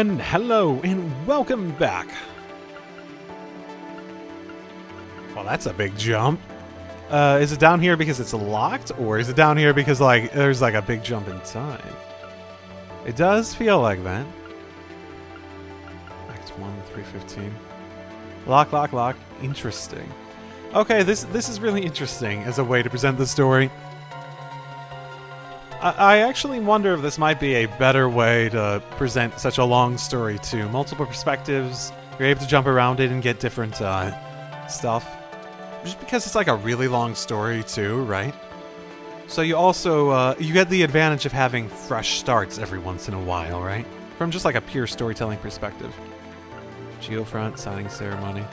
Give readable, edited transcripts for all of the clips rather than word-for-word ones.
everyone, hello and welcome back. Well, that's a big jump. Is it down here because it's locked, or is it down here because there's a big jump in time? It does feel like that. Act 1, 315. Lock. Interesting. Okay, this is really interesting as a way to present the story. I actually wonder if this might be a better way to present such a long story too. Multiple perspectives, you're able to jump around it and get different stuff. Just because it's like a really long story too, right? So you also, you get the advantage of having fresh starts every once in a while, right? From just like a pure storytelling perspective. Geofront, signing ceremony.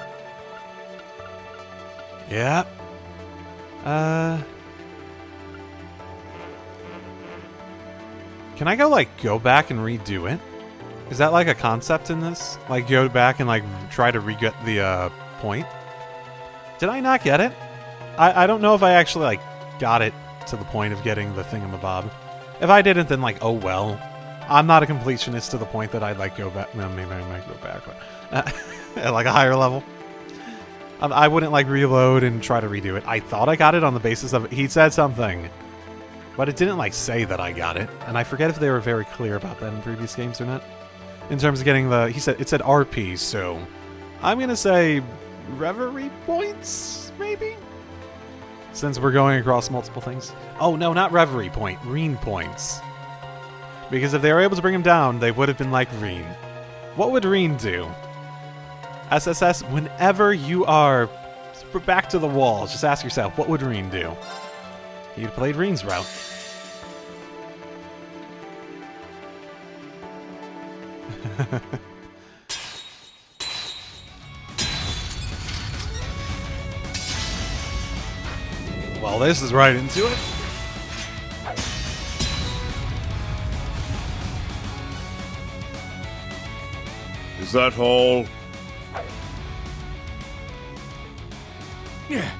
Yeah. Can I go back and redo it? Is that like a concept in this? Like go back and try to re-get the point? Did I not get it? I don't know if I actually got it to the point of getting the thingamabob. If I didn't, then oh well. I'm not a completionist to the point that I'd go back. No, maybe I might go back, but at a higher level. I wouldn't reload and try to redo it. I thought I got it on the basis of he said something. But it didn't say that I got it, and I forget if they were very clear about that in previous games or not. In terms of getting it said RP, so I'm gonna say Reverie points, maybe? Since we're going across multiple things. Oh no, not Reverie point, Reen points. Because if they were able to bring him down, they would have been like Reen. What would Reen do? SSS, whenever you are back to the walls, just ask yourself, what would Reen do? You'd played Reen's route. Well, this is right into it. Is that all? Yeah.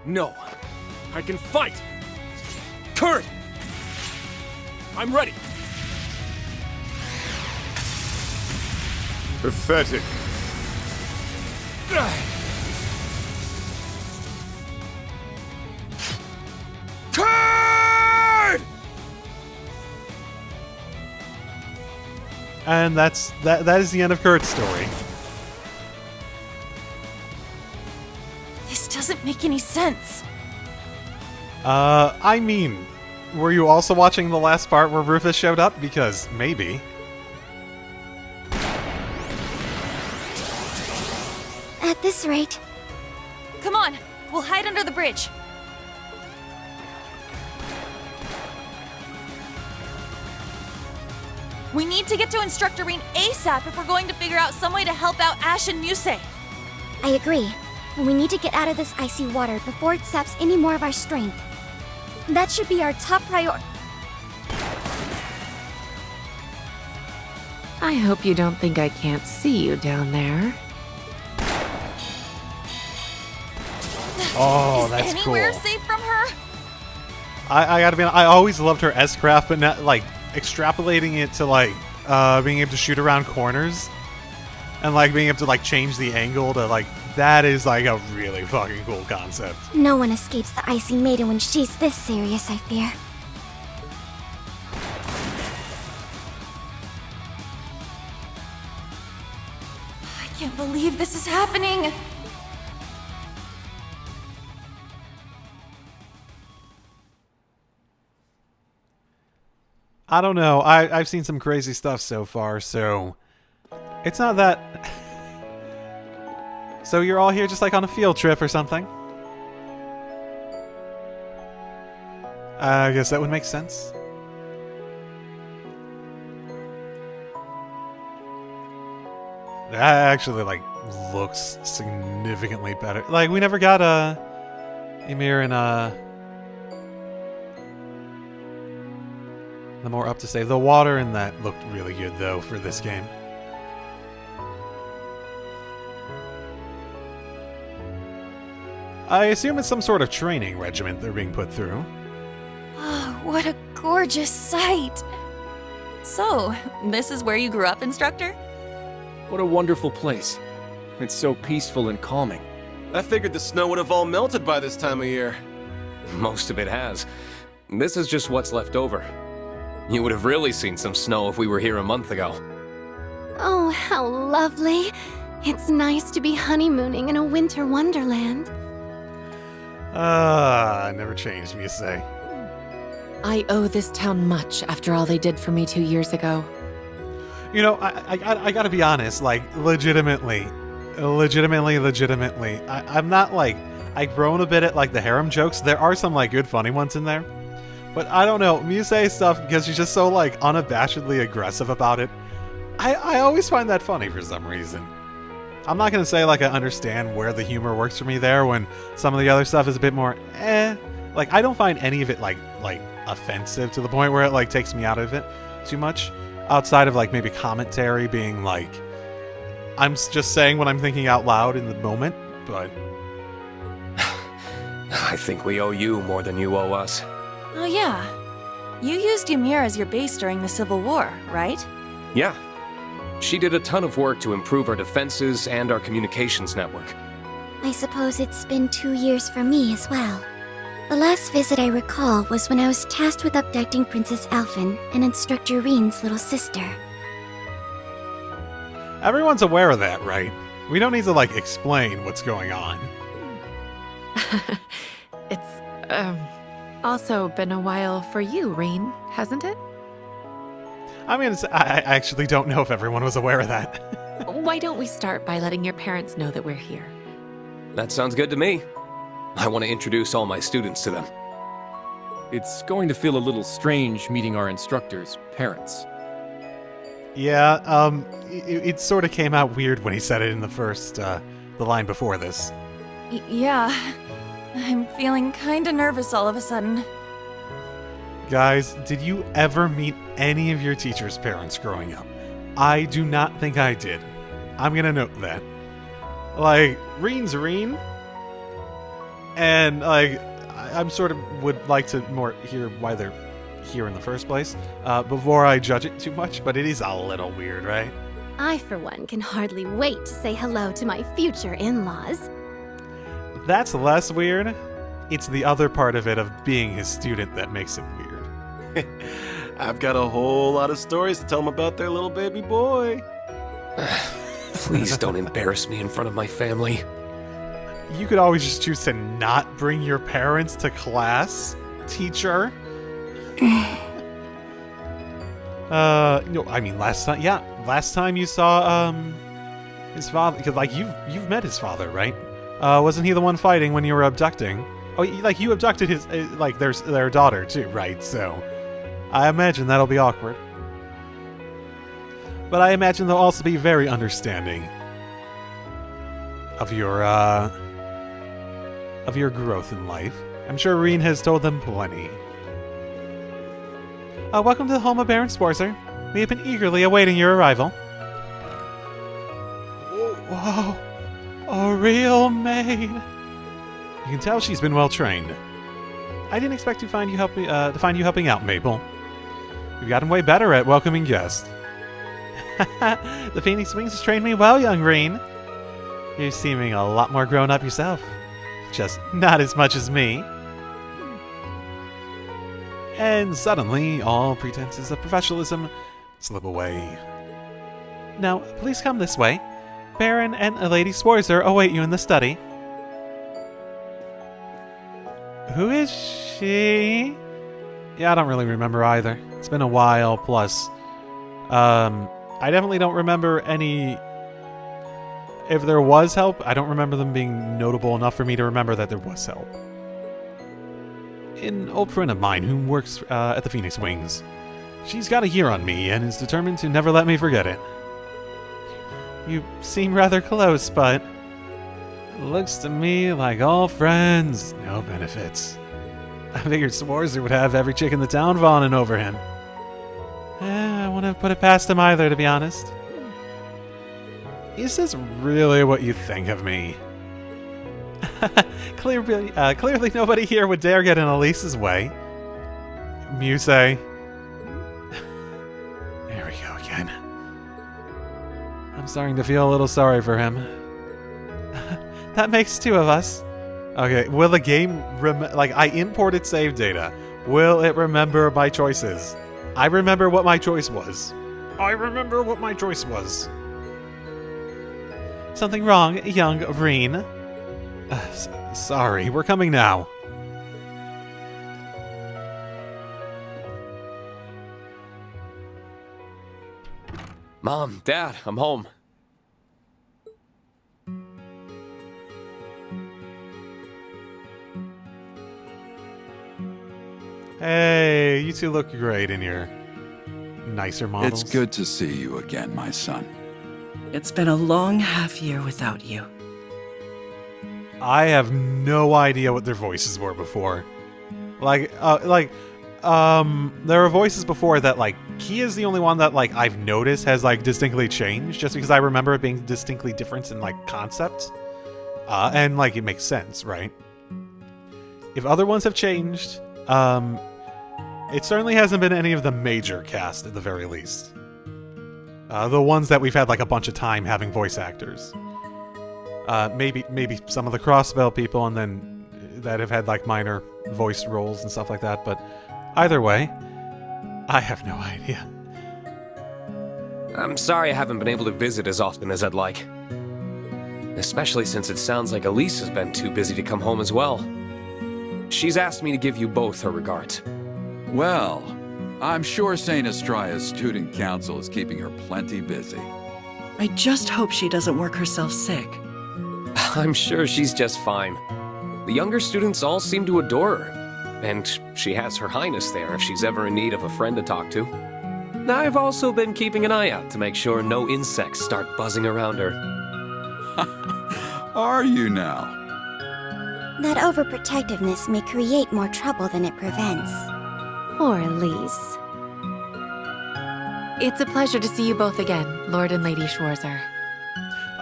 No. I can fight! Kurt! I'm ready! Pathetic. Kurt! And that is the end of Kurt's story. This doesn't make any sense. I mean, were you also watching the last part where Rufus showed up? Because maybe. At this rate... Come on, we'll hide under the bridge. We need to get to Instructor Reen ASAP if we're going to figure out some way to help out Ash and Muse. I agree. We need to get out of this icy water before it saps any more of our strength. That should be our top priority. I hope you don't think I can't see you down there. Oh, that's cool. Is anywhere safe from her? I gotta be honest, I always loved her S-craft, but not extrapolating it to being able to shoot around corners and being able to change the angle to that is a really fucking cool concept. No one escapes the Icy Maiden when she's this serious, I fear. I can't believe this is happening. I don't know. I've seen some crazy stuff so far, so it's not that... So you're all here just on a field trip or something? I guess that would make sense. That actually looks significantly better. We never got Ymir and the more up to save. The water in that looked really good though for this game. I assume it's some sort of training regiment they're being put through. Oh, what a gorgeous sight. So, this is where you grew up, instructor? What a wonderful place. It's so peaceful and calming. I figured the snow would have all melted by this time of year. Most of it has. This is just what's left over. You would have really seen some snow if we were here a month ago. Oh, how lovely. It's nice to be honeymooning in a winter wonderland. Never changed, you say. I owe this town much after all they did for me 2 years ago. You know, I gotta be honest, like, legitimately, I'm not, like, I've grown a bit at, like, the harem jokes. There are some, like, good funny ones in there. But I don't know, Musei stuff, because she's just so, like, unabashedly aggressive about it. I always find that funny for some reason. I'm not gonna say, like, I understand where the humor works for me there when some of the other stuff is a bit more, Like, I don't find any of it, like, offensive to the point where it, like, takes me out of it too much. Outside of, like, maybe commentary being, like, I'm just saying what I'm thinking out loud in the moment, but... I think we owe you more than you owe us. Oh yeah. You used Ymir as your base during the Civil War, right? Yeah. She did a ton of work to improve our defenses and our communications network. I suppose it's been 2 years for me as well. The last visit I recall was when I was tasked with abducting Princess Alphen and Instructor Reen's little sister. Everyone's aware of that, right? We don't need to, like, explain what's going on. It's, also been a while for you, Reen, hasn't it? I mean, I actually don't know if everyone was aware of that. Why don't we start by letting your parents know that we're here? That sounds good to me. I want to introduce all my students to them. It's going to feel a little strange meeting our instructors' parents. Yeah, it sort of came out weird when he said it in the first, the line before this. Yeah. I'm feeling kinda nervous all of a sudden. Guys, did you ever meet any of your teachers' parents growing up? I do not think I did. I'm gonna note that. Like, Reen's Reen, and, like, I'm sort of would like to more hear why they're here in the first place, before I judge it too much, but it is a little weird, right? I, for one, can hardly wait to say hello to my future in-laws. That's less weird. It's the other part of it of being his student that makes it weird. I've got a whole lot of stories to tell them about their little baby boy. Please don't embarrass me in front of my family. You could always just choose to not bring your parents to class, teacher. No, I mean last time you saw his father, because like you've met his father, right? Wasn't he the one fighting when you were abducting? Oh, like you abducted his like their daughter too, right? So I imagine that'll be awkward. But I imagine they'll also be very understanding of your growth in life. I'm sure Reen has told them plenty. Welcome to the home of Baron Sporzer. We have been eagerly awaiting your arrival. Whoa, a real maid. You can tell she's been well trained. I didn't expect to find you helping out, Maple. You've gotten way better at welcoming guests. The Phoenix Wings has trained me well, young Reen. You're seeming a lot more grown up yourself. Just not as much as me. And suddenly, all pretenses of professionalism slip away. Now, please come this way. Baron and Lady Sporzer await you in the study. Who is she? Yeah, I don't really remember either. It's been a while, plus... I definitely don't remember any... If there was help, I don't remember them being notable enough for me to remember that there was help. An old friend of mine who works at the Phoenix Wings. She's got a year on me and is determined to never let me forget it. You seem rather close, but... Looks to me like all friends, no benefits. I figured Swarzer would have every chick in the town fawning over him. I wouldn't have put it past him either, to be honest. Is this really what you think of me? Clearly nobody here would dare get in Elise's way. Musei. I'm starting to feel a little sorry for him. That makes two of us. Okay, will the game I imported save data. Will it remember my choices? I remember what my choice was. Something wrong, young Reen? Sorry, we're coming now. Mom, Dad, I'm home. Hey, you two look great in your nicer models. It's good to see you again, my son. It's been a long half-year without you. I have no idea what their voices were before. There were voices before that, Key is the only one that, I've noticed has, distinctly changed, just because I remember it being distinctly different in, concept. And, it makes sense, right? If other ones have changed, it certainly hasn't been any of the major cast, at the very least. The ones that we've had, a bunch of time having voice actors. Maybe some of the Crossbell people, and then that have had, minor voice roles and stuff like that, but either way, I have no idea. I'm sorry I haven't been able to visit as often as I'd like. Especially since it sounds like Elise has been too busy to come home as well. She's asked me to give you both her regards. Well, I'm sure St. Estria's student council is keeping her plenty busy. I just hope she doesn't work herself sick. I'm sure she's just fine. The younger students all seem to adore her. And she has Her Highness there if she's ever in need of a friend to talk to. I've also been keeping an eye out to make sure no insects start buzzing around her. Are you now? That overprotectiveness may create more trouble than it prevents. Poor Elise. It's a pleasure to see you both again, Lord and Lady Schwarzer.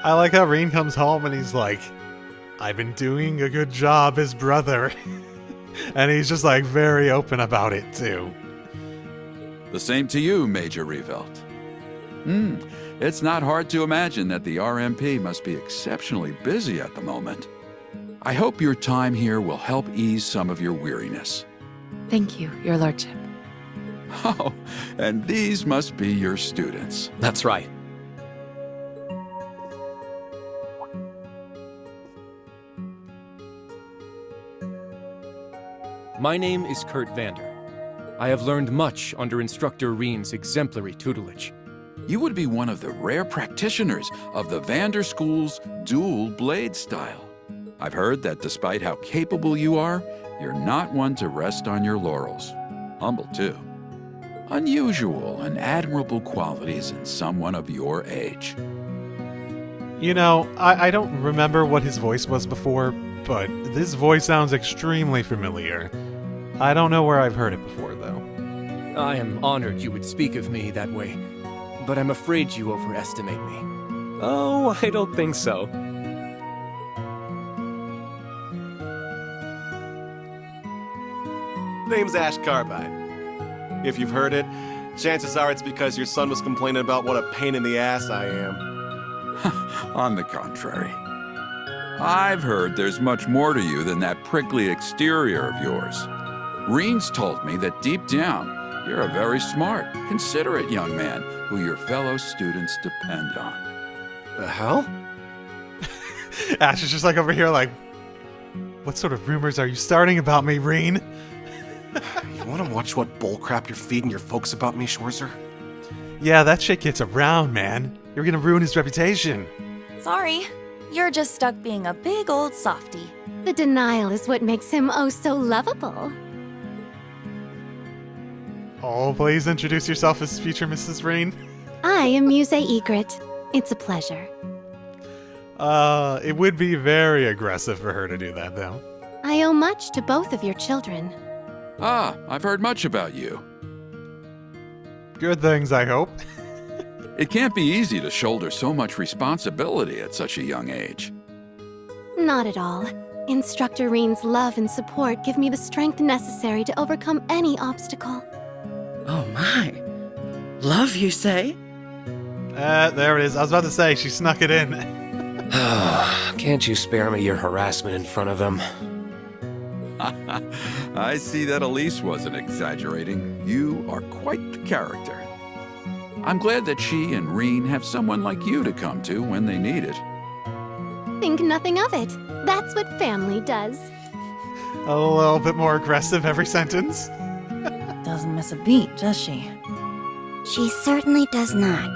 I like how Reen comes home and he's like, I've been doing a good job as brother. And he's just very open about it too. The same to you, Major Revelt. It's not hard to imagine that the RMP must be exceptionally busy at the moment. I hope your time here will help ease some of your weariness. Thank you, Your Lordship. Oh, and these must be your students. That's right. My name is Kurt Vander. I have learned much under Instructor Reen's exemplary tutelage. You would be one of the rare practitioners of the Vander School's dual blade style. I've heard that despite how capable you are, you're not one to rest on your laurels. Humble, too. Unusual and admirable qualities in someone of your age. You know, I don't remember what his voice was before, but this voice sounds extremely familiar. I don't know where I've heard it before, though. I am honored you would speak of me that way, but I'm afraid you overestimate me. Oh, I don't think so. Name's Ash Carbide. If you've heard it, chances are it's because your son was complaining about what a pain in the ass I am. On the contrary. I've heard there's much more to you than that prickly exterior of yours. Reen's told me that deep down, you're a very smart, considerate young man who your fellow students depend on. The hell? Ash is just over here what sort of rumors are you starting about me, Reen? You want to watch what bullcrap you're feeding your folks about me, Schwarzer? Yeah, that shit gets around, man. You're gonna ruin his reputation. Sorry. You're just stuck being a big old softy. The denial is what makes him oh so lovable. Oh, please introduce yourself as future Mrs. Reen. I am Muse Egret. It's a pleasure. It would be very aggressive for her to do that, though. I owe much to both of your children. Ah, I've heard much about you. Good things, I hope. It can't be easy to shoulder so much responsibility at such a young age. Not at all. Instructor Reen's love and support give me the strength necessary to overcome any obstacle. Oh my. Love, you say? There it is. I was about to say, she snuck it in. Can't you spare me your harassment in front of them? I see that Elise wasn't exaggerating. You are quite the character. I'm glad that she and Reen have someone like you to come to when they need it. Think nothing of it. That's what family does. A little bit more aggressive every sentence. Doesn't miss a beat, does she? She certainly does not.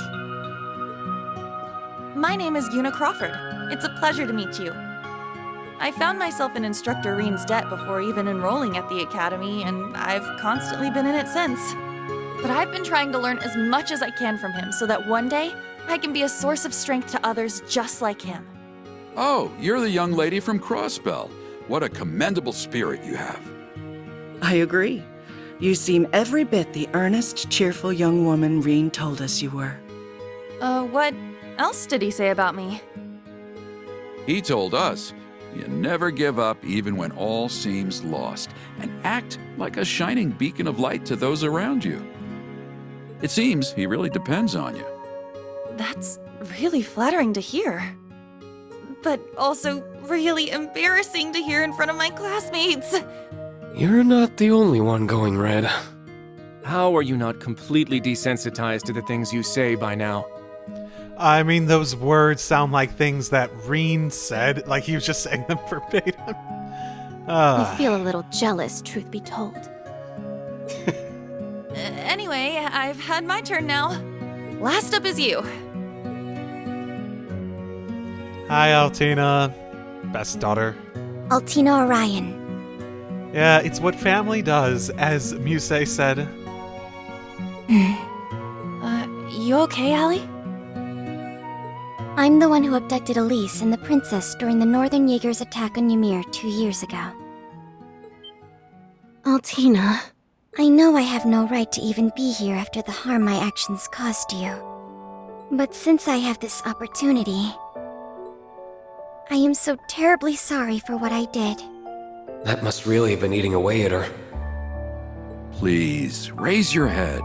My name is Yuna Crawford. It's a pleasure to meet you. I found myself in Instructor Reen's debt before even enrolling at the academy, and I've constantly been in it since. But I've been trying to learn as much as I can from him so that one day I can be a source of strength to others just like him. Oh, you're the young lady from Crossbell. What a commendable spirit you have. I agree. You seem every bit the earnest, cheerful young woman Reen told us you were. What else did he say about me? He told us, you never give up even when all seems lost, and act like a shining beacon of light to those around you. It seems he really depends on you. That's really flattering to hear. But also really embarrassing to hear in front of my classmates. You're not the only one going red. How are you not completely desensitized to the things you say by now? I mean, those words sound like things that Reen said, like he was just saying them verbatim. I feel a little jealous, truth be told. Anyway, I've had my turn now. Last up is you. Hi, Altina. Best daughter. Altina Orion. Yeah, it's what family does, as Muse said. You okay, Allie? I'm the one who abducted Elise and the princess during the Northern Jaegers' attack on Ymir 2 years ago. Altina. I know I have no right to even be here after the harm my actions caused you. But since I have this opportunity, I am so terribly sorry for what I did. That must really have been eating away at her. Please, raise your head.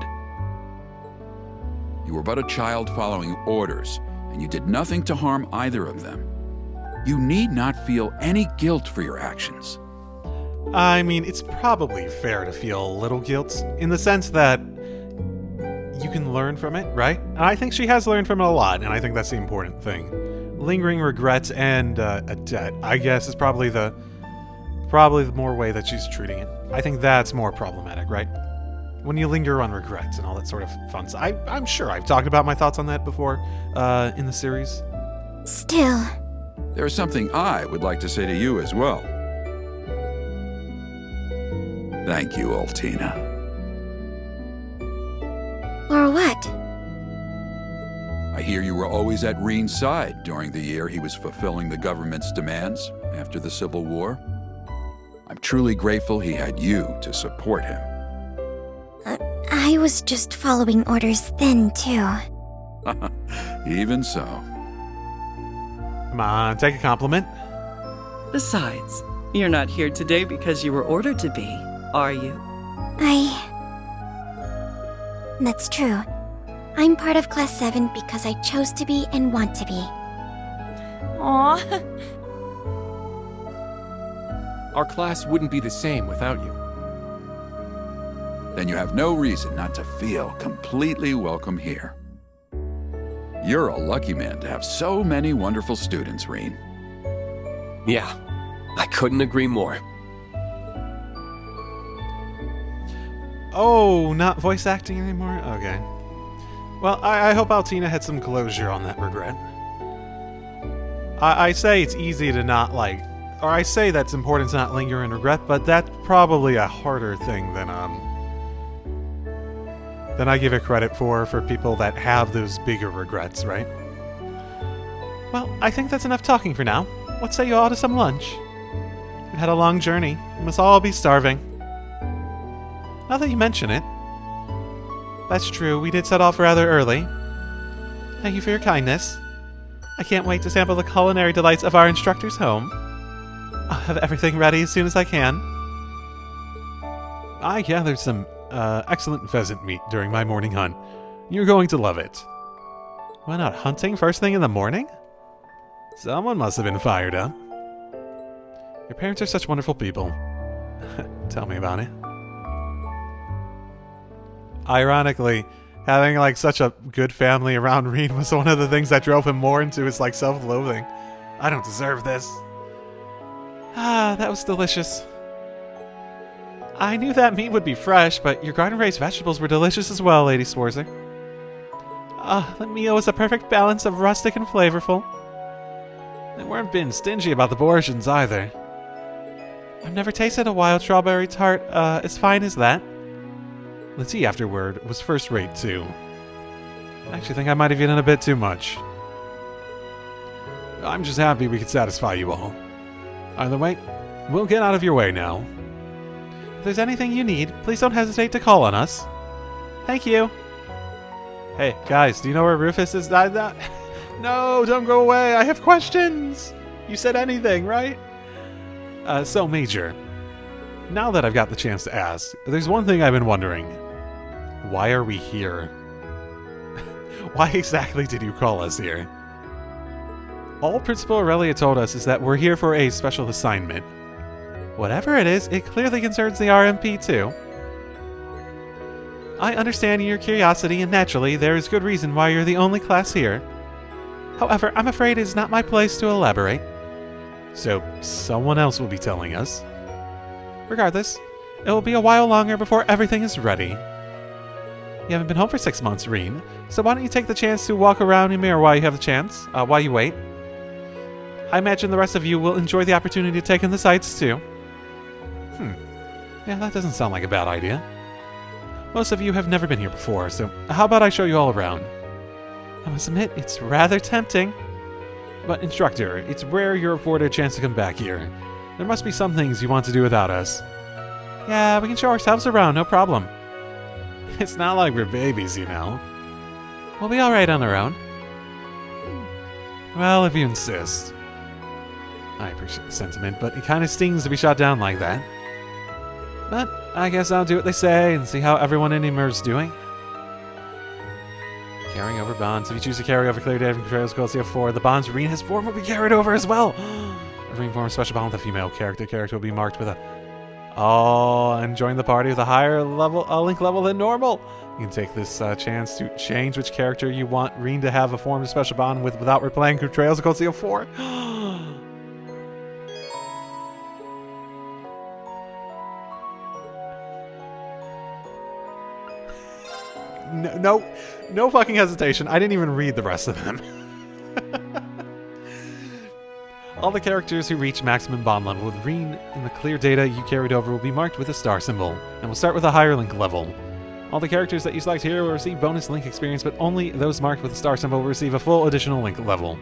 You were but a child following orders, and you did nothing to harm either of them. You need not feel any guilt for your actions. I mean, it's probably fair to feel a little guilt, in the sense that you can learn from it, right? And I think she has learned from it a lot, and I think that's the important thing. Lingering regrets and a debt, I guess, is probably the more way that she's treating it. I think that's more problematic, right? When you linger on regrets and all that sort of fun stuff. I'm sure I've talked about my thoughts on that before in the series. Still. There's something I would like to say to you as well. Thank you, Altina. Or what? I hear you were always at Reen's side during the year he was fulfilling the government's demands after the Civil War. I'm truly grateful he had you to support him. I was just following orders then, too. Even so. Come on, take a compliment. Besides, you're not here today because you were ordered to be, are you? That's true. I'm part of Class 7 because I chose to be and want to be. Aww. Our class wouldn't be the same without you. Then you have no reason not to feel completely welcome here. You're a lucky man to have so many wonderful students, Reen. Yeah, I couldn't agree more. Oh, not voice acting anymore? Okay. Well, I hope Altina had some closure on that regret. I say it's easy to not or I say that's important to not linger in regret, but that's probably a harder thing than I give it credit for people that have those bigger regrets, right? Well, I think that's enough talking for now. What say you all to some lunch? We had a long journey. We must all be starving. Now that you mention it, that's true, we did set off rather early. Thank you for your kindness. I can't wait to sample the culinary delights of our instructor's home. I'll have everything ready as soon as I can. I gathered some excellent pheasant meat during my morning hunt. You're going to love it. Went out hunting first thing in the morning? Someone must have been fired up. Your parents are such wonderful people. Tell me about it. Ironically, having like such a good family around Reen was one of the things that drove him more into his like self-loathing. I don't deserve this. Ah, that was delicious. I knew that meat would be fresh, but your garden-raised vegetables were delicious as well, Lady Swarzer. The meal was a perfect balance of rustic and flavorful. They weren't being stingy about the portions either. I've never tasted a wild strawberry tart as fine as that. The tea afterward was first rate too. I actually think I might have eaten a bit too much. I'm just happy we could satisfy you all. Either way, we'll get out of your way now. If there's anything you need, please don't hesitate to call on us. Thank you. Hey, guys, do you know where Rufus is? No, don't go away. I have questions. You said anything, right? So, Major, now that I've got the chance to ask, there's one thing I've been wondering. Why are we here? Why exactly did you call us here? All Principal Aurelia told us is that we're here for a special assignment. Whatever it is, it clearly concerns the RMP too. I understand your curiosity, and naturally, there is good reason why you're the only class here. However, I'm afraid it is not my place to elaborate. So, someone else will be telling us. Regardless, it will be a while longer before everything is ready. You haven't been home for 6 months, Reen, so why don't you take the chance to walk around Ymir while you have the chance, while you wait. I imagine the rest of you will enjoy the opportunity to take in the sights, too. Yeah, that doesn't sound like a bad idea. Most of you have never been here before, so how about I show you all around? I must admit, it's rather tempting. But Instructor, it's rare you're afforded a chance to come back here. There must be some things you want to do without us. Yeah, we can show ourselves around, no problem. It's not like we're babies, you know. We'll be alright on our own. Well, if you insist. I appreciate the sentiment, but it kind of stings to be shot down like that. But I guess I'll do what they say and see how everyone in Ymir's doing. Carrying over bonds. If you choose to carry over clear data from Trails Code CO4, the bonds Reen has formed will be carried over as well. If Reen forms a special bond with a female character, will be marked with a... Oh, and join the party with a higher level, link level than normal. You can take this chance to change which character you want Reen to have a formed special bond with without replaying Trails Code CO4. No fucking hesitation. I didn't even read the rest of them. All the characters who reach maximum bond level with Reen in the clear data you carried over will be marked with a star symbol, and will start with a higher link level. All the characters that you select here will receive bonus link experience, but only those marked with a star symbol will receive a full additional link level.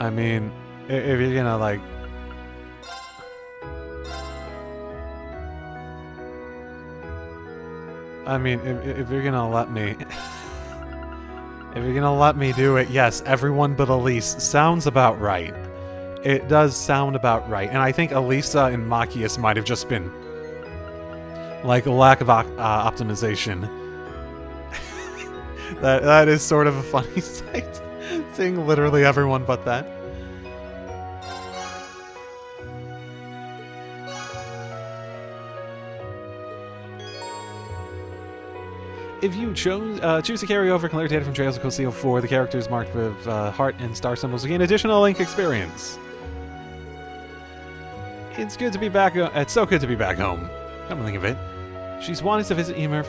I mean, if you're gonna like... I mean, if you're gonna let me... if you're gonna let me do it, yes, everyone but Elise sounds about right. It does sound about right. And I think Elisa and Machias might have just been like a lack of optimization. that is sort of a funny sight. Seeing literally everyone but that. If you choose to carry over clear data from Trails of CO4, the characters marked with heart and star symbols will gain additional link experience. It's good to be back. It's so good to be back home. Come to think of it, she's wanted to visit Ymir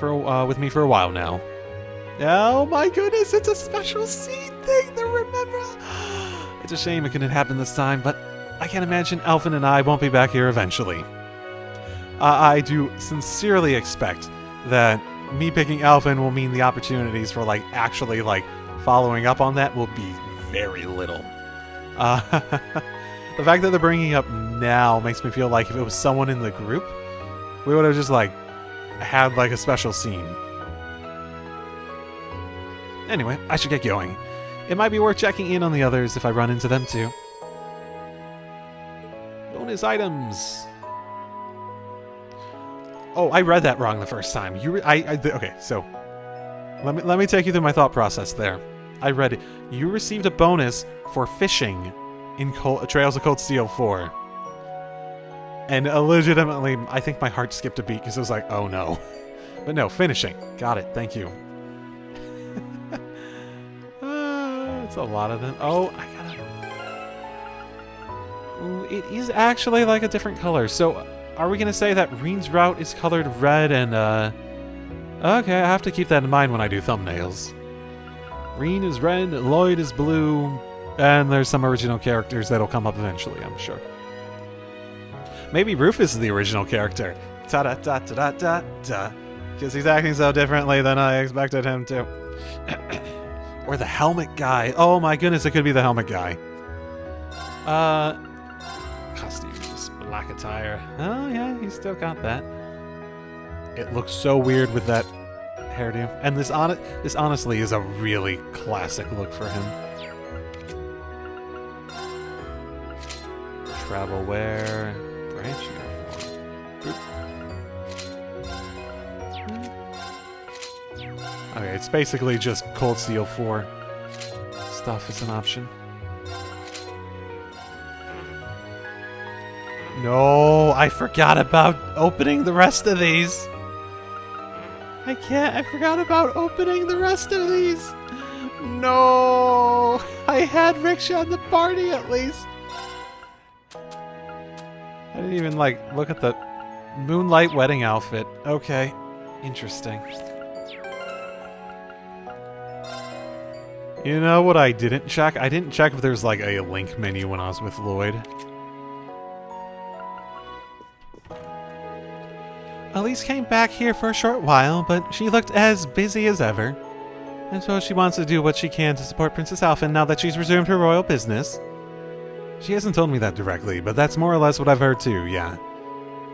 with me for a while now. Oh my goodness, it's a special scene thing to remember. It's a shame it couldn't happen this time, but I can't imagine Alphen and I won't be back here eventually. I do sincerely expect that me picking Alphen will mean the opportunities for like actually like following up on that will be very little. The fact that they're bringing it up now makes me feel like if it was someone in the group, we would have just like had like a special scene. Anyway, I should get going. It might be worth checking in on the others if I run into them too. Don't Bonus items. Oh, I read that wrong the first time. Okay, so let me take you through my thought process there. I read it. You received a bonus for fishing in Trails of Cold Steel 4. And legitimately, I think my heart skipped a beat because it was like, oh no. But no, finishing. Got it. Thank you. It's a lot of them. Oh, I gotta... Ooh, it is actually like a different color. So, are we gonna say that Reen's route is colored red and, Okay, I have to keep that in mind when I do thumbnails. Reen is red, Lloyd is blue, and there's some original characters that'll come up eventually, I'm sure. Maybe Rufus is the original character. Ta-da-da-da-da-da. Because he's acting so differently than I expected him to. Or the helmet guy. Oh my goodness, it could be the helmet guy. Costumes, black attire. Oh yeah, he's still got that. It looks so weird with that hairdo. And this honestly is a really classic look for him. Travel wear. Branch uniform. Okay, it's basically just Cold Steel 4 stuff is an option. No, I forgot about opening the rest of these. I forgot about opening the rest of these. No, I had Rickshaw in the party at least. I didn't even, look at the Moonlight wedding outfit. Okay, interesting. You know what I didn't check? I didn't check if there's, a link menu when I was with Lloyd. Elise came back here for a short while, but she looked as busy as ever. And so she wants to do what she can to support Princess Alphen now that she's resumed her royal business. She hasn't told me that directly, but that's more or less what I've heard too, yeah.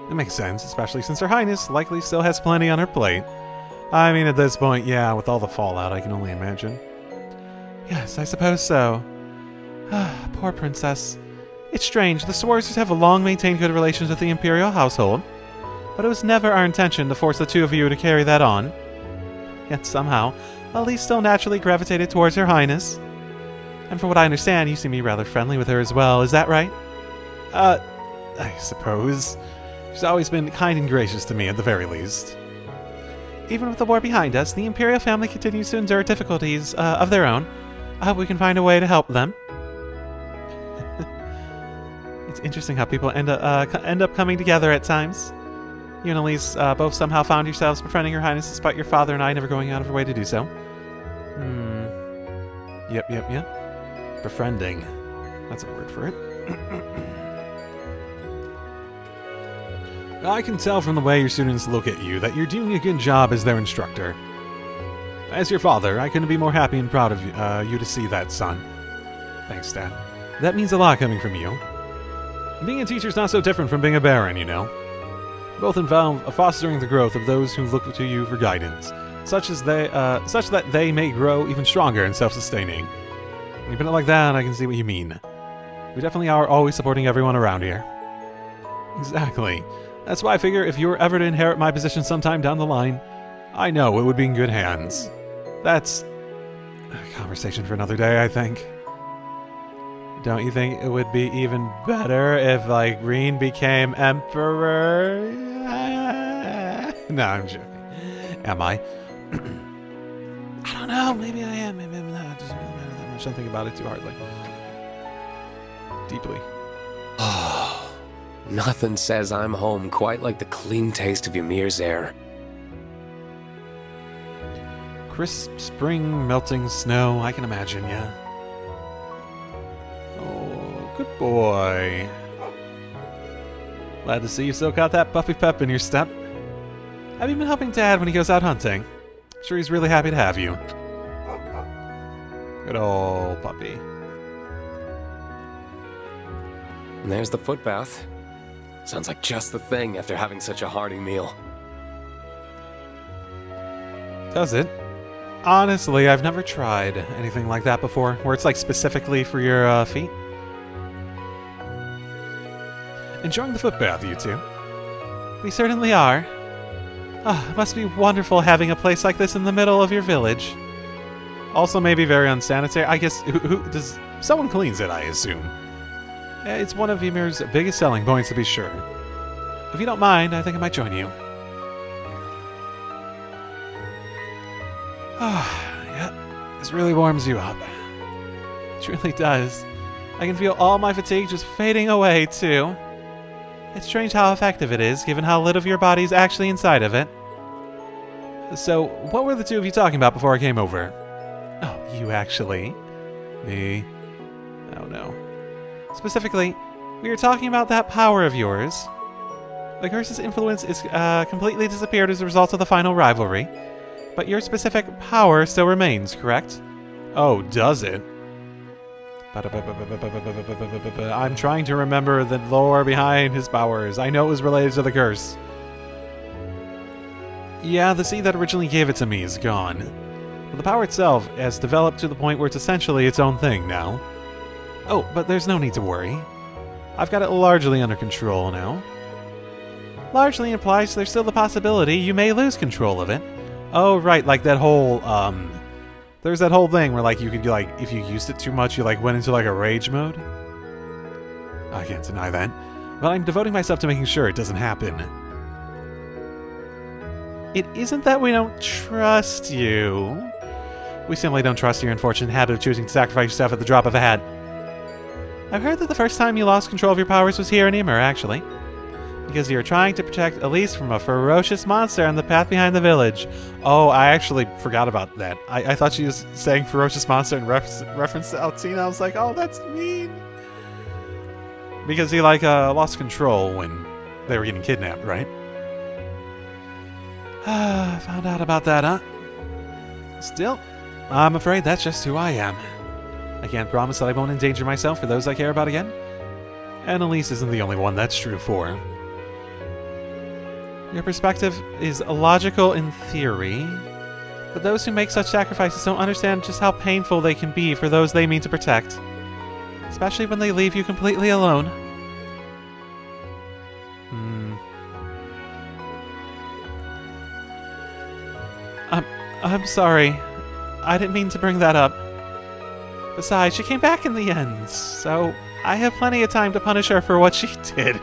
It makes sense, especially since Her Highness likely still has plenty on her plate. I mean, at this point, yeah, with all the fallout, I can only imagine. Yes, I suppose so. Poor princess. It's strange, the Swarzers have long maintained good relations with the Imperial household, but it was never our intention to force the two of you to carry that on. Yet somehow, Elise still naturally gravitated towards Her Highness. And from what I understand, you seem to be rather friendly with her as well, is that right? I suppose. She's always been kind and gracious to me, at the very least. Even with the war behind us, the Imperial family continues to endure difficulties of their own. I hope we can find a way to help them. It's interesting how people end up coming together at times. You and Elise both somehow found yourselves befriending Her Highness despite your father and I never going out of our way to do so. Yep. Befriending. That's a word for it. I can tell from the way your students look at you that you're doing a good job as their instructor. As your father, I couldn't be more happy and proud of you to see that, son. Thanks, Dad. That means a lot coming from you. Being a teacher's not so different from being a baron, you know. Both involve fostering the growth of those who look to you for guidance, such that they may grow even stronger and self-sustaining. When you put it like that, I can see what you mean. We definitely are always supporting everyone around here. Exactly. That's why I figure if you were ever to inherit my position sometime down the line, I know it would be in good hands. That's a conversation for another day, I think. Don't you think it would be even better if, Reen became emperor? No, I'm joking. Am I? I don't know. Maybe I am. Maybe I'm not. It doesn't really matter that much. Don't think about it too hard, deeply. Oh, nothing says I'm home quite like the clean taste of Ymir's air. Crisp spring, melting snow. I can imagine, yeah. Oh, good boy. Glad to see you still got that puppy pep in your step. Have you been helping Dad when he goes out hunting? I'm sure he's really happy to have you. Good old puppy. And there's the footbath. Sounds like just the thing after having such a hearty meal. Does it? Honestly, I've never tried anything like that before, where it's specifically for your feet. Enjoying the footbath, you two? We certainly are. Ah, it must be wonderful having a place like this in the middle of your village. Also maybe very unsanitary. I guess, who does someone cleans it, I assume. It's one of Ymir's biggest selling points, to be sure. If you don't mind, I think I might join you. Yeah, this really warms you up. It truly does. I can feel all my fatigue just fading away, too. It's strange how effective it is, given how little of your body's actually inside of it. So, what were the two of you talking about before I came over? Oh, you actually. Me. Oh no. Specifically, we were talking about that power of yours. The curse's influence is completely disappeared as a result of the final rivalry, but your specific power still remains, correct? Oh, does it? I'm trying to remember the lore behind his powers. I know it was related to the curse. Yeah, the seed that originally gave it to me is gone. But the power itself has developed to the point where it's essentially its own thing now. Oh, but there's no need to worry. I've got it largely under control now. Largely implies there's still the possibility you may lose control of it. Oh, right, like that whole, there's that whole thing where, like, you could, like, if you used it too much, you, like, went into, like, a rage mode. I can't deny that. But I'm devoting myself to making sure it doesn't happen. It isn't that we don't trust you. We simply don't trust your unfortunate habit of choosing to sacrifice yourself at the drop of a hat. I've heard that the first time you lost control of your powers was here in Ymir, actually. Because you were trying to protect Elise from a ferocious monster on the path behind the village. Oh, I actually forgot about that. I thought she was saying ferocious monster in reference to Altina. I was like, oh, that's mean. Because he, like, lost control when they were getting kidnapped, right? Found out about that, huh? Still, I'm afraid that's just who I am. I can't promise that I won't endanger myself for those I care about again. And Elise isn't the only one that's true for. Your perspective is logical in theory, but those who make such sacrifices don't understand just how painful they can be for those they mean to protect. Especially when they leave you completely alone. I'm sorry. I didn't mean to bring that up. Besides, she came back in the end, so I have plenty of time to punish her for what she did.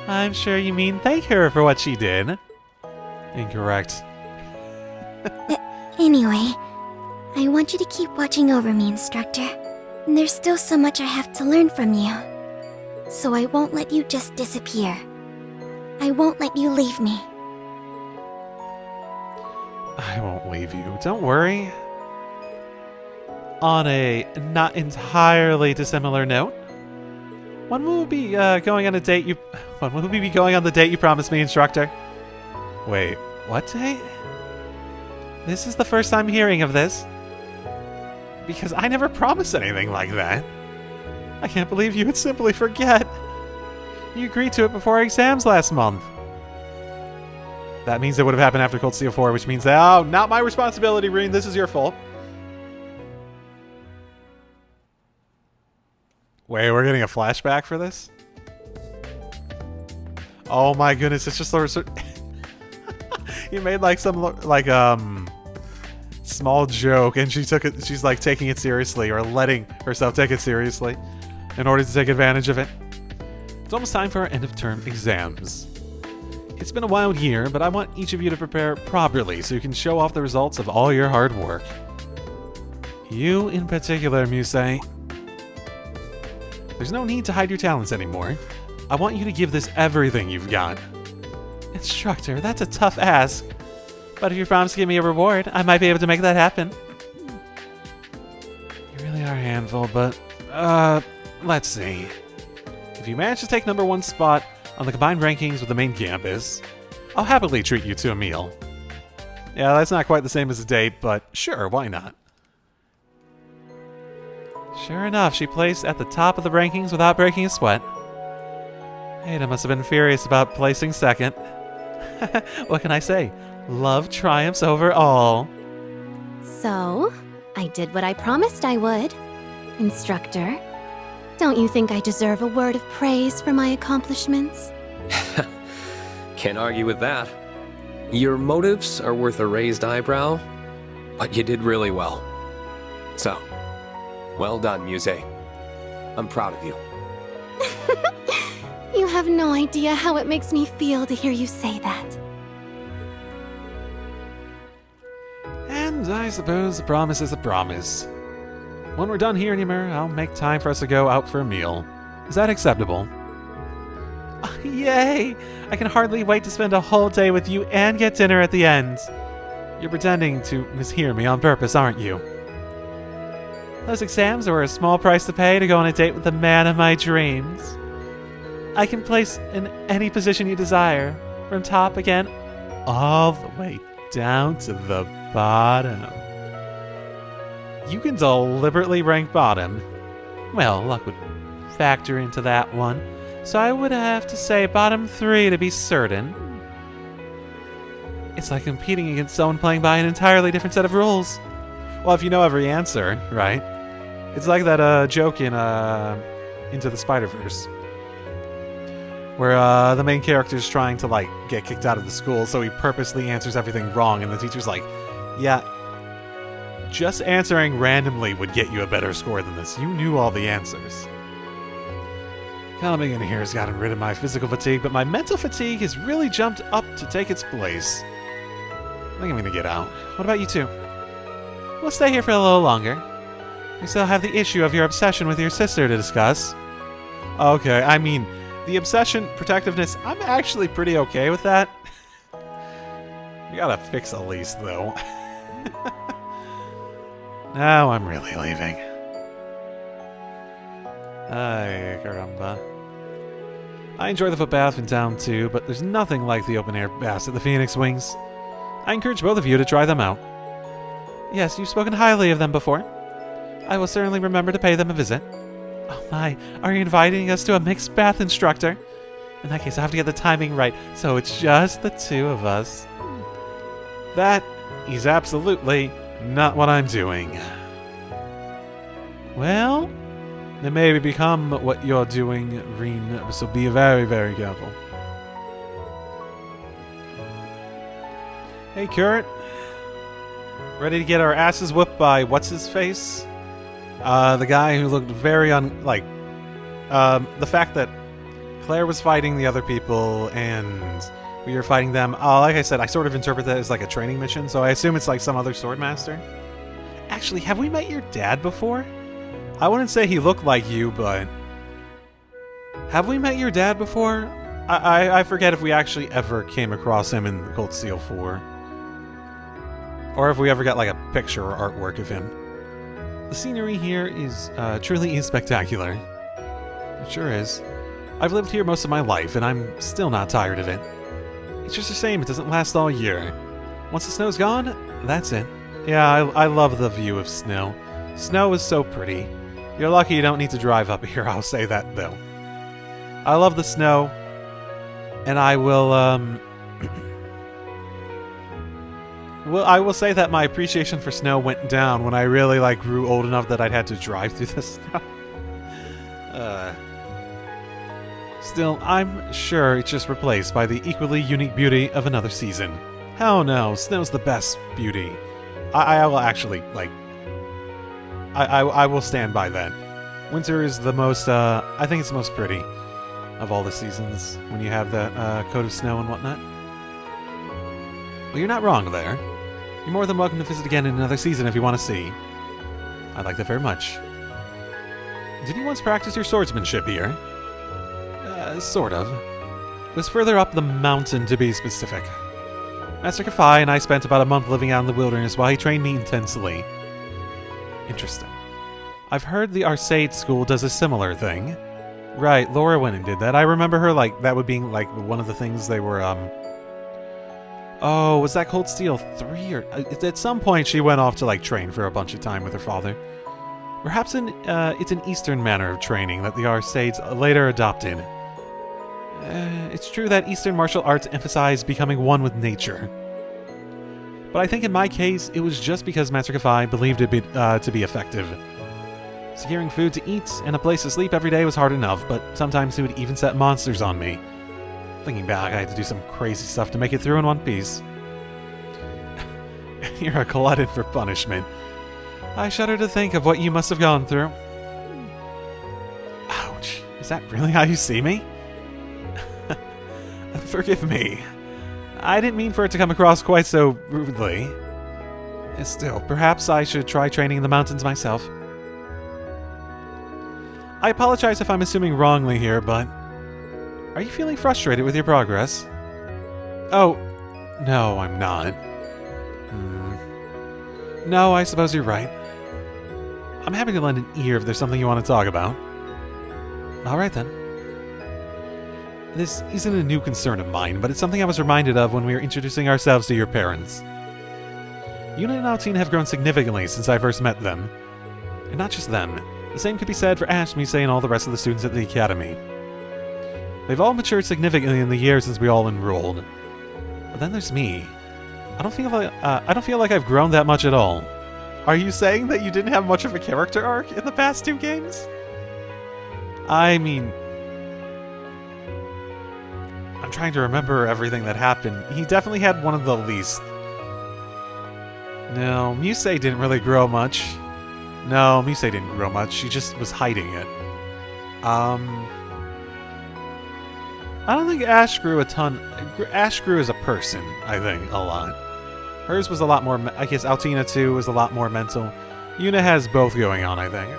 I'm sure you mean thank her for what she did. Incorrect. Anyway, I want you to keep watching over me, Instructor. There's still so much I have to learn from you. So I won't let you just disappear. I won't let you leave me. I won't leave you. Don't worry. On a not entirely dissimilar note, when will we be going on a date you... When will we be going on the date you promised me, Instructor? Wait, what date? This is the first time hearing of this. Because I never promised anything like that. I can't believe you would simply forget. You agreed to it before our exams last month. That means it would have happened after Cold Steel 4, which means that, oh, not my responsibility, Reen. This is your fault. Wait, we're getting a flashback for this? Oh my goodness, it's just a... You made like some, like, small joke, and she took it, she's like taking it seriously, or letting herself take it seriously, in order to take advantage of it. It's almost time for our end of term exams. It's been a wild year, but I want each of you to prepare properly so you can show off the results of all your hard work. You in particular, Muse. There's no need to hide your talents anymore. I want you to give this everything you've got. Instructor, that's a tough ask. But if you promise to give me a reward, I might be able to make that happen. You really are a handful, but, let's see. If you manage to take #1 spot on the combined rankings with the main campus, I'll happily treat you to a meal. Yeah, that's not quite the same as a date, but sure, why not? Sure enough, she placed at the top of the rankings without breaking a sweat. Ada must have been furious about placing second. What can I say? Love triumphs over all. So, I did what I promised I would. Instructor, Don't you think I deserve a word of praise for my accomplishments? Can't argue with that. Your motives are worth a raised eyebrow, but you did really well. So, well done, Muse. I'm proud of you. You have no idea how it makes me feel to hear you say that. And I suppose a promise is a promise. When we're done here, Ymir, I'll make time for us to go out for a meal. Is that acceptable? Yay! I can hardly wait to spend a whole day with you and get dinner at the end. You're pretending to mishear me on purpose, aren't you? Those exams were a small price to pay to go on a date with the man of my dreams. I can place in any position you desire, from top again, all the way down to the bottom. You can deliberately rank bottom. Well, luck would factor into that one, so I would have to say bottom 3 to be certain. It's like competing against someone playing by an entirely different set of rules. Well, if you know every answer, right? It's like that joke in Into the Spider-Verse, where the main character is trying to like get kicked out of the school, so he purposely answers everything wrong, and the teacher's like, yeah, just answering randomly would get you a better score than this. You knew all the answers. Coming in here has gotten rid of my physical fatigue, but my mental fatigue has really jumped up to take its place. I think I'm gonna get out. What about you two? We'll stay here for a little longer. We still have the issue of your obsession with your sister to discuss. Okay, I mean, the obsession, protectiveness, I'm actually pretty okay with that. We gotta fix Elise, though. Now I'm really leaving. Ay, caramba. I enjoy the footbath in town too, but there's nothing like the open-air baths at the Phoenix Wings. I encourage both of you to try them out. Yes, you've spoken highly of them before. I will certainly remember to pay them a visit. Oh my, are you inviting us to a mixed bath instructor? In that case, I have to get the timing right, so it's just the two of us. That is absolutely not what I'm doing. Well, it may become what you're doing, Reen, so be very, very careful. Hey, Kurt. Ready to get our asses whooped by what's-his-face? The guy who looked very the fact that Claire was fighting the other people and we were fighting them. Like I said, I sort of interpret that as like a training mission, so I assume it's like some other swordmaster. Actually, have we met your dad before? I wouldn't say he looked like you, but... Have we met your dad before? I forget if we actually ever came across him in Cold Steel 4. Or if we ever got like a picture or artwork of him. The scenery here is truly spectacular. It sure is. I've lived here most of my life, and I'm still not tired of it. It's just a shame it doesn't last all year. Once the snow's gone, that's it. Yeah, I love the view of snow. Snow is so pretty. You're lucky you don't need to drive up here, I'll say that, though. I love the snow, and I will, well, I will say that my appreciation for snow went down when I really, grew old enough that I'd had to drive through the snow. Still, I'm sure it's just replaced by the equally unique beauty of another season. Hell no, snow's the best beauty. I will actually, I will stand by that. Winter is the most, I think it's the most pretty of all the seasons, when you have that coat of snow and whatnot. Well, you're not wrong there. You're more than welcome to visit again in another season if you want to see. I'd like that very much. Did you once practice your swordsmanship here? Sort of. It was further up the mountain, to be specific. Master Kafai and I spent about a month living out in the wilderness while he trained me intensely. Interesting. I've heard the Arcade School does a similar thing. Right, Laura went and did that. I remember her, that would being, one of the things they were, Oh, was that Cold Steel 3? Or at some point she went off to, train for a bunch of time with her father. Perhaps it's an Eastern manner of training that the Arcades later adopted. It's true that Eastern martial arts emphasize becoming one with nature. But I think in my case, it was just because Master Kafai believed it to be effective. Securing food to eat and a place to sleep every day was hard enough, but sometimes he would even set monsters on me. Thinking back, I had to do some crazy stuff to make it through in one piece. You're a glutton for punishment. I shudder to think of what you must have gone through. Ouch. Is that really how you see me? Forgive me. I didn't mean for it to come across quite so rudely. Still, perhaps I should try training in the mountains myself. I apologize if I'm assuming wrongly here, but... Are you feeling frustrated with your progress? Oh, no, I'm not. No, I suppose you're right. I'm happy to lend an ear if there's something you want to talk about. Alright then. This isn't a new concern of mine, but it's something I was reminded of when we were introducing ourselves to your parents. Yuna and Altina have grown significantly since I first met them. And not just them. The same could be said for Ash, Mise, and all the rest of the students at the Academy. They've all matured significantly in the years since we all enrolled. But then there's me. I don't feel like I've grown that much at all. Are you saying that you didn't have much of a character arc in the past 2 games? I mean... I'm trying to remember everything that happened. He definitely had one of the least. No, Mise didn't really grow much. No, Mise didn't grow much. She just was hiding it. I don't think Ash grew a ton. Ash grew as a person, I think, a lot. Hers was a lot more... I guess Altina, too, was a lot more mental. Yuna has both going on, I think.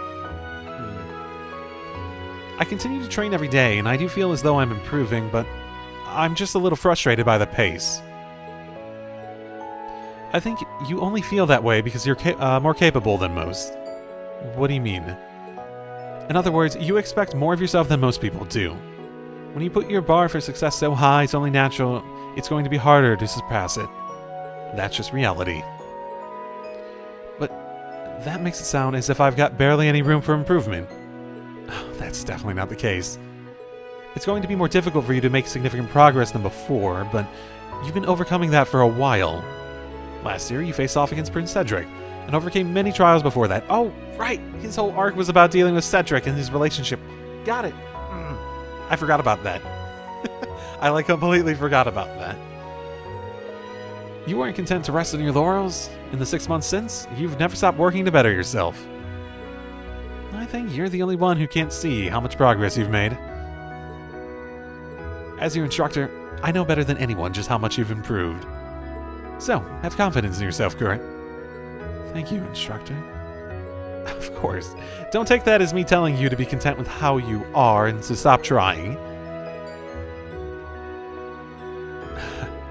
I continue to train every day, and I do feel as though I'm improving, but I'm just a little frustrated by the pace. I think you only feel that way because you're more capable than most. What do you mean? In other words, you expect more of yourself than most people do. When you put your bar for success so high, it's only natural it's going to be harder to surpass it. That's just reality. But that makes it sound as if I've got barely any room for improvement. That's definitely not the case. It's going to be more difficult for you to make significant progress than before, but you've been overcoming that for a while. Last year, you faced off against Prince Cedric, and overcame many trials before that. Oh, right! His whole arc was about dealing with Cedric and his relationship. Got it! I forgot about that. I completely forgot about that. You weren't content to rest on your laurels in the 6 months since? You've never stopped working to better yourself. I think you're the only one who can't see how much progress you've made. As your instructor, I know better than anyone just how much you've improved. So, have confidence in yourself, Kurt. Thank you, instructor. Of course. Don't take that as me telling you to be content with how you are and to stop trying.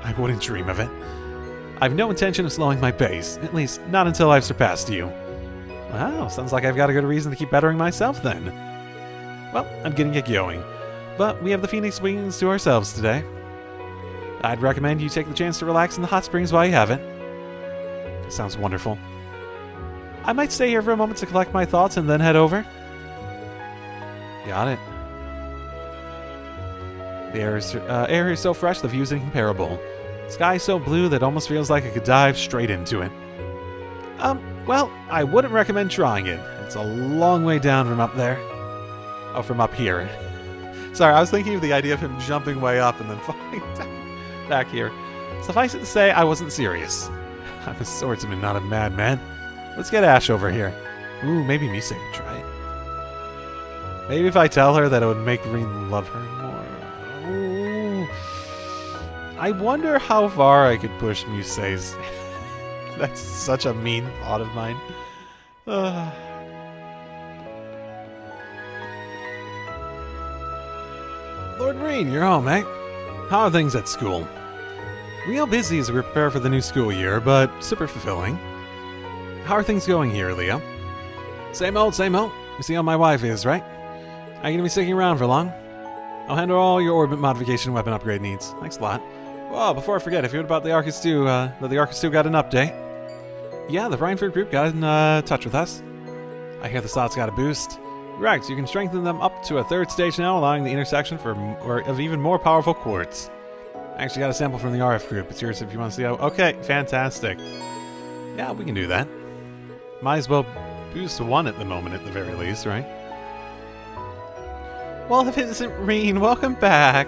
I wouldn't dream of it. I've no intention of slowing my pace, at least not until I've surpassed you. Wow, sounds like I've got a good reason to keep bettering myself then. Well, I'm getting it going, but we have the Phoenix Wings to ourselves today. I'd recommend you take the chance to relax in the hot springs while you have it. It sounds wonderful. I might stay here for a moment to collect my thoughts and then head over. Got it. The air is so fresh, the view is incomparable. The sky is so blue that it almost feels like I could dive straight into it. Well, I wouldn't recommend trying it. It's a long way down from up there. Oh, from up here. Sorry, I was thinking of the idea of him jumping way up and then falling down back here. Suffice it to say, I wasn't serious. I'm a swordsman, not a madman. Let's get Ash over here. Ooh, maybe Mise would try it. Maybe if I tell her that it would make Reen love her more. Ooh. I wonder how far I could push Mise's. That's such a mean thought of mine. Lord Reen, you're home, eh? How are things at school? Real busy as we prepare for the new school year, but super fulfilling. How are things going here, Leo? Same old, same old. You see how my wife is, right? Are you gonna be sticking around for long? I'll handle all your orbit modification weapon upgrade needs. Thanks a lot. Well, before I forget, if you heard about the Arcus 2, that the Arcus 2 got an update. Yeah, the Rhineford group got in touch with us. I hear the slots got a boost. Right, so you can strengthen them up to a 3rd stage now, allowing the intersection of even more powerful quartz. I actually got a sample from the RF group. It's yours if you want to see how... Okay, fantastic. Yeah, we can do that. Might as well boost 1 at the moment, at the very least, right? Well, if it isn't Reen, welcome back.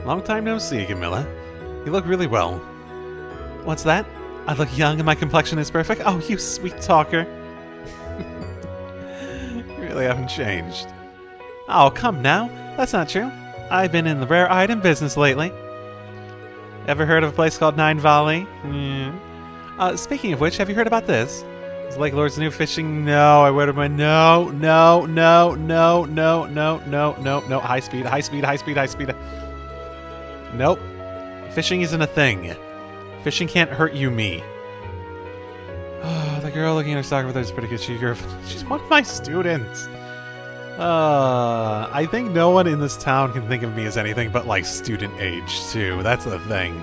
Long time no see, Camilla. You look really well. What's that? I look young and my complexion is perfect? Oh, you sweet talker. You really haven't changed. Oh, come now. That's not true. I've been in the rare item business lately. Ever heard of a place called Nine Valley? Speaking of which, have you heard about this? Is Lake Lord's new fishing? No, I would have been. No. High speed. Nope. Fishing isn't a thing. Fishing can't hurt you, me. Oh, the girl looking at her stock with her is pretty good. She's one of my students. I think no one in this town can think of me as anything but, like, student age, too. That's the thing.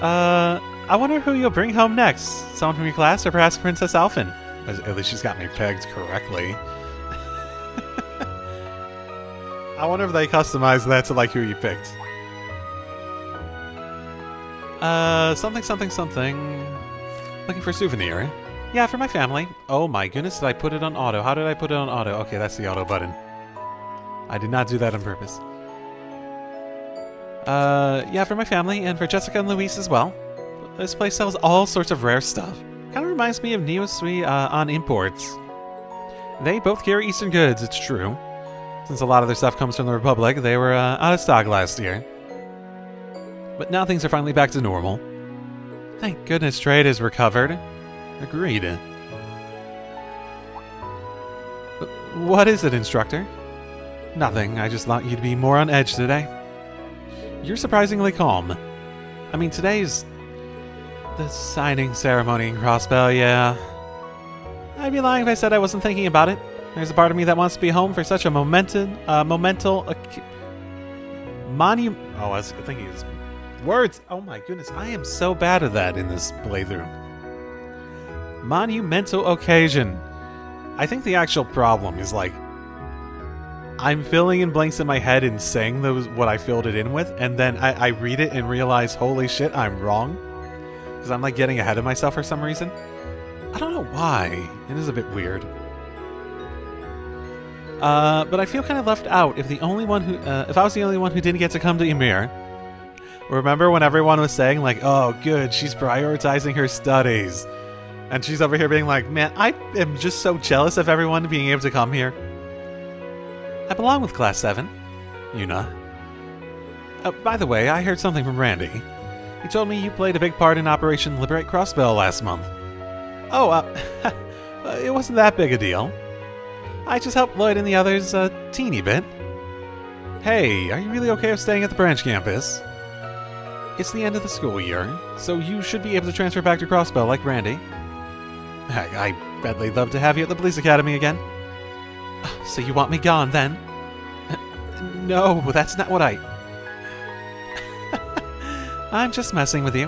I wonder who you'll bring home next. Someone from your class, or perhaps Princess Alphen? At least she's got me pegged correctly. I wonder if they customized that to, like, who you picked. Something. Looking for a souvenir. Yeah, for my family. Oh my goodness, did I put it on auto? How did I put it on auto? Okay, that's the auto button. I did not do that on purpose. Yeah, for my family, and for Jessica and Luis as well. This place sells all sorts of rare stuff. Kind of reminds me of Neosui on imports. They both carry Eastern goods, it's true. Since a lot of their stuff comes from the Republic, they were out of stock last year. But now things are finally back to normal. Thank goodness trade has recovered. Agreed. What is it, instructor? Nothing, I just thought you'd be more on edge today. You're surprisingly calm. I mean, today's the signing ceremony in Crossbell, yeah. I'd be lying if I said I wasn't thinking about it. There's a part of me that wants to be home for such a Oh, I was thinking it's words. Oh my goodness, I am so bad at that in this playthrough. Monumental occasion. I think the actual problem is, like, I'm filling in blanks in my head and saying what I filled it in with, and then I read it and realize, holy shit, I'm wrong. Because I'm, like, getting ahead of myself for some reason. I don't know why. It is a bit weird. But I feel kind of left out if I was the only one who didn't get to come to Ymir. Remember when everyone was saying, like, oh, good, she's prioritizing her studies. And she's over here being like, man, I am just so jealous of everyone being able to come here. I belong with Class 7. Yuna. By the way, I heard something from Randy. He told me you played a big part in Operation Liberate Crossbell last month. Oh, it wasn't that big a deal. I just helped Lloyd and the others a teeny bit. Hey, are you really okay with staying at the branch campus? It's the end of the school year, so you should be able to transfer back to Crossbell like Randy. Heck, I bet they'd love to have you at the police academy again. So you want me gone, then? No, that's not what I'm just messing with you.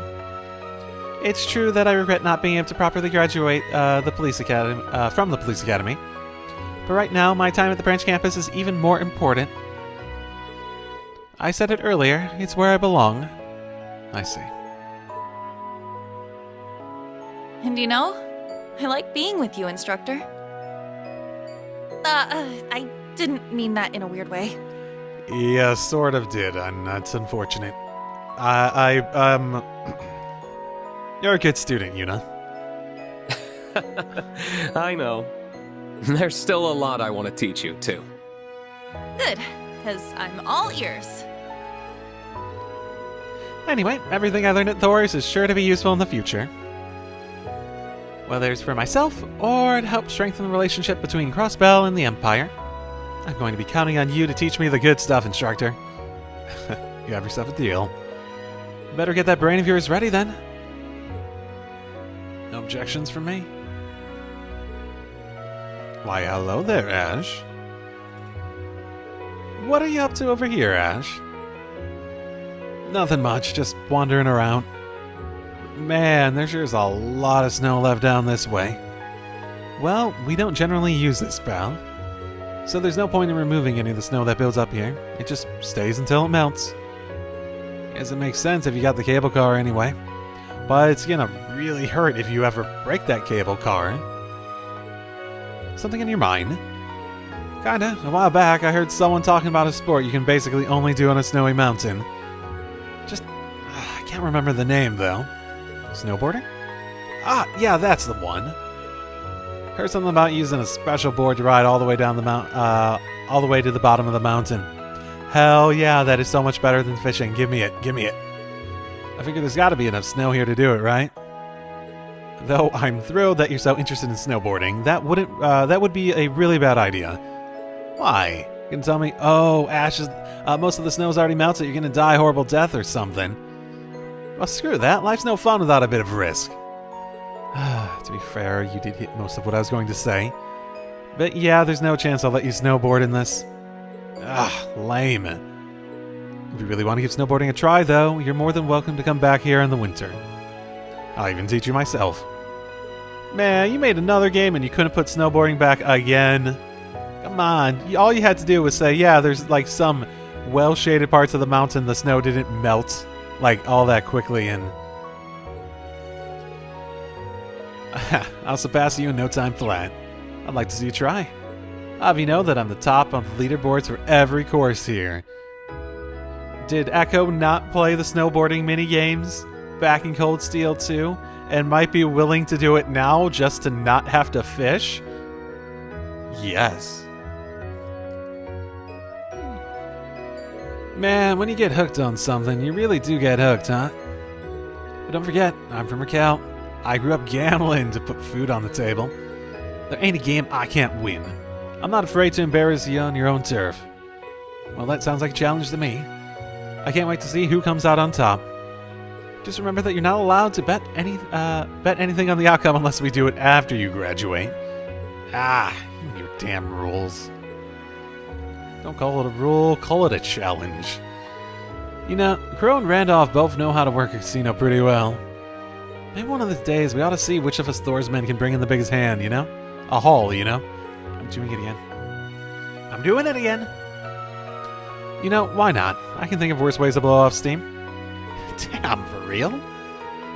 It's true that I regret not being able to properly graduate from the police academy. But right now, my time at the branch campus is even more important. I said it earlier, it's where I belong. I see. And you know, I like being with you, instructor. I didn't mean that in a weird way. Yeah, sort of did, and that's unfortunate. You're a good student, Yuna. I know. There's still a lot I want to teach you, too. Good, because I'm all ears. Anyway, everything I learned at Thor's is sure to be useful in the future. Whether it's for myself, or to help strengthen the relationship between Crossbell and the Empire. I'm going to be counting on you to teach me the good stuff, instructor. You have yourself a deal. Better get that brain of yours ready, then. No objections from me? Why, hello there, Ash. What are you up to over here, Ash? Nothing much, just wandering around. Man, there sure is a lot of snow left down this way. Well, we don't generally use this, pal. So there's no point in removing any of the snow that builds up here. It just stays until it melts. Guess it makes sense if you got the cable car anyway. but it's gonna really hurt if you ever break that cable car. Something in your mind? Kinda. A while back, I heard someone talking about a sport you can basically only do on a snowy mountain. I can't remember the name, though. Snowboarding? Ah, yeah, that's the one. Heard something about using a special board to ride all the way down the all the way to the bottom of the mountain. Hell yeah, that is so much better than fishing. Give me it, give me it. I figure there's gotta be enough snow here to do it, right? Though I'm thrilled that you're so interested in snowboarding, that would be a really bad idea. Why? You can tell me, oh, Ashes, most of the snow's already melted, you're gonna die a horrible death or something. Well, screw that. Life's no fun without a bit of risk. To be fair, you did hit most of what I was going to say. But yeah, there's no chance I'll let you snowboard in this. Lame. If you really want to give snowboarding a try, though, you're more than welcome to come back here in the winter. I'll even teach you myself. Man, you made another game and you couldn't put snowboarding back again. Come on. All you had to do was say, yeah, there's like some well-shaded parts of the mountain the snow didn't melt like all that quickly, and I'll surpass you in no time flat. I'd like to see you try. I'll have you know that I'm the top on the leaderboards for every course here. Did Echo not play the snowboarding mini-games back in Cold Steel 2 and might be willing to do it now just to not have to fish? Yes. Man, when you get hooked on something, you really do get hooked, huh? But don't forget, I'm from Raquel. I grew up gambling to put food on the table. There ain't a game I can't win. I'm not afraid to embarrass you on your own turf. Well, that sounds like a challenge to me. I can't wait to see who comes out on top. Just remember that you're not allowed to bet anything on the outcome unless we do it after you graduate. Your damn rules. Don't call it a rule, call it a challenge. You know, Crow and Randolph both know how to work a casino pretty well. Maybe one of these days we ought to see which of us Thor's men can bring in the biggest hand, you know? A haul, you know? I'm doing it again. I'm doing it again! You know, why not? I can think of worse ways to blow off steam. Damn, for real?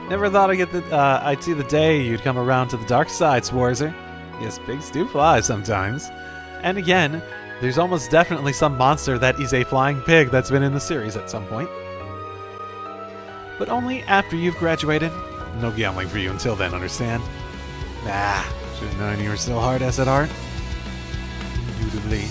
Never thought I'd see the day you'd come around to the dark side, Swarzer. Yes, pigs do fly sometimes. And again, there's almost definitely some monster that is a flying pig that's been in the series at some point. But only after you've graduated. No gambling for you until then, understand? Nah, should've known you were still hard-ass at art. Indubitably.